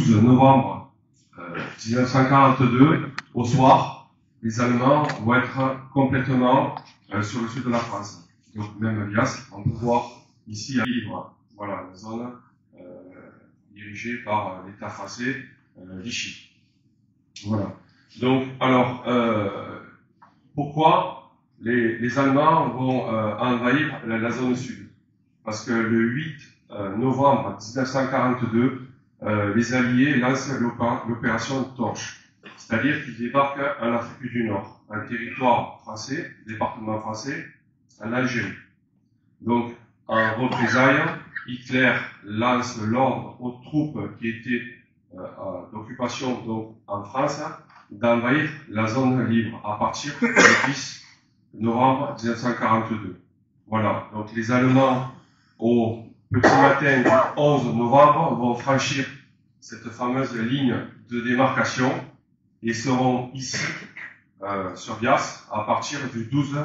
12 novembre 1942, au soir, les Allemands vont être complètement sur le sud de la France. Donc même Bias, on peut voir ici à Livre, voilà, la zone dirigée par l'État français, Vichy. Voilà. Donc, alors, pourquoi les Allemands vont envahir la zone sud? Parce que le 8 novembre 1942, les Alliés lancent l'opération Torche, c'est-à-dire qu'ils débarquent en Afrique du Nord, un territoire français, département français, en Algérie. Donc, en représailles, Hitler lance l'ordre aux troupes qui étaient d'occupation donc en France d'envahir la zone libre à partir du 10 novembre 1942. Voilà, donc les Allemands au petit matin du 11 novembre vont franchir cette fameuse ligne de démarcation et seront ici sur Bias à partir du 12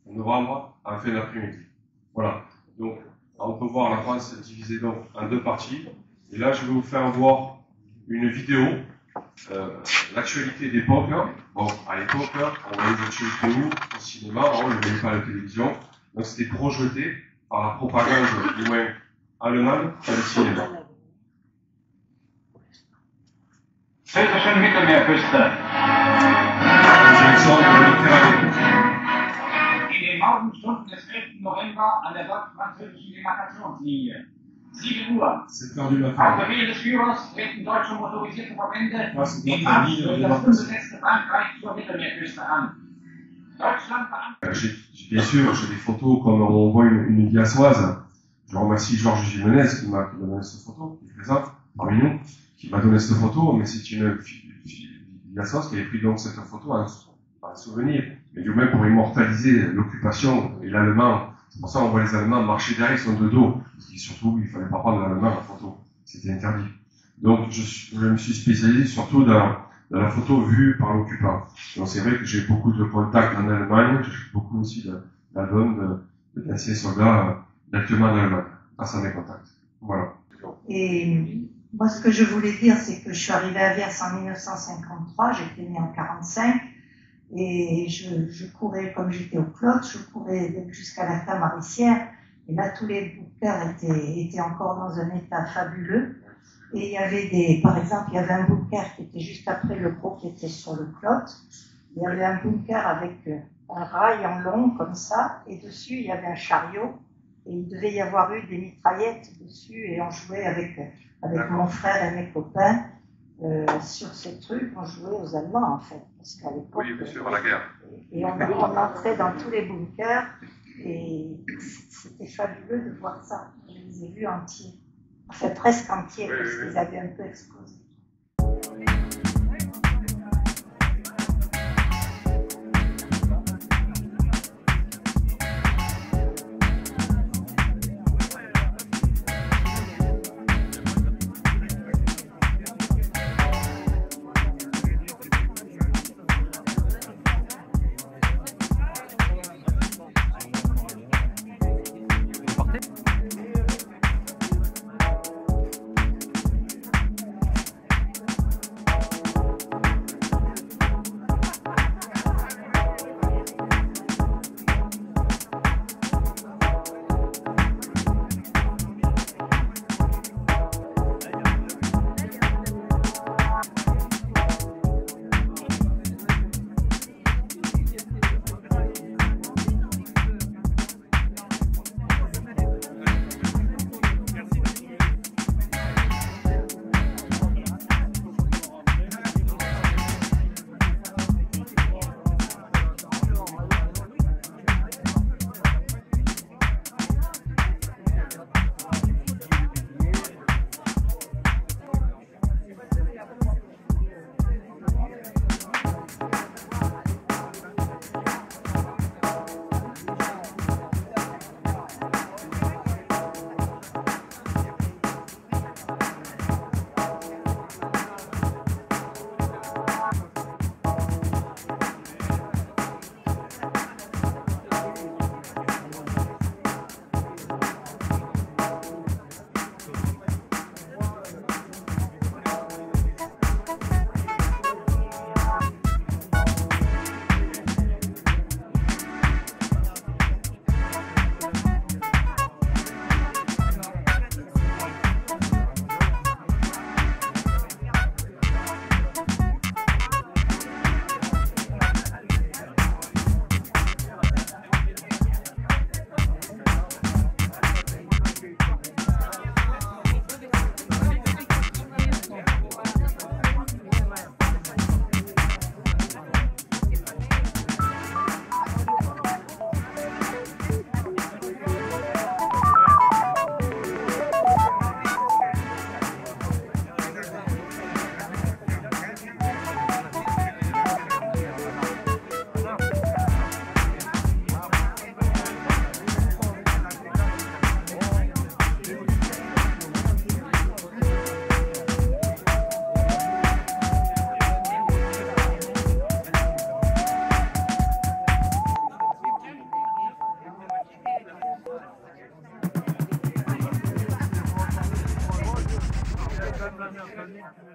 novembre en fin d'après-midi. Voilà, donc on peut voir la France divisée donc en deux parties. Et là, je vais vous faire voir une vidéo, l'actualité d'époque. Bon, à l'époque, on voyait les actualités où? Au cinéma, on ne voyait pas à la télévision. Donc c'était projeté par la propagande, du moins allemande, dans le cinéma. Preußischen Mittelmeerküste. Direction de la Méditerranée. In den Morgenstunden des 11. November an der deutsch-französischen Demarkationslinie. 7 Uhr. 7 heures du matin. Auf Befehl des Führers treten deutsche motorisierte Verbände den Marsch durch das unbesetzte Frankreich zur Mittelmeerküste an. Deutschland beantragt. Bien sûr, j'ai des photos comme on voit une Biassoise. Je remercie Georges Jimenez qui m'a donné cette photo, qui est présent parmi nous, qui m'a donné cette photo, mais c'est une Biassoise qui avait pris donc cette photo en souvenir, mais du même pour immortaliser l'occupation et l'allemand. C'est pour ça qu'on voit les Allemands marcher derrière son dos, parce qu'il surtout, il fallait pas prendre l'allemand en photo. C'était interdit. Donc, je me suis spécialisé surtout dans la photo vue par l'occupant. Donc, c'est vrai que j'ai beaucoup de contacts en Allemagne, j'ai beaucoup aussi d'albums d'anciens soldats actuellement en Allemagne, grâce à mes contacts. Voilà. Et moi, ce que je voulais dire, c'est que je suis arrivée à Viers en 1953, j'étais née en 45, et je courais, comme j'étais au Clotte, je courais jusqu'à la Tamarissière, et là, tous les bunkers étaient encore dans un état fabuleux. Et il y avait par exemple, il y avait un bunker qui était juste après le gros qui était sur le Clotte. Il y avait un bunker avec un rail en long, comme ça, et dessus, il y avait un chariot, et il devait y avoir eu des mitraillettes dessus, et on jouait avec mon frère et mes copains, sur ces trucs, on jouait aux Allemands, en fait, parce qu'à l'époque... Oui, bien sûr, à la guerre. Et on entrait dans tous les bunkers, et c'était fabuleux de voir ça. Je les ai vus entiers. Enfin, presque entiers, oui, parce qu'ils avaient un peu explosé. Canada.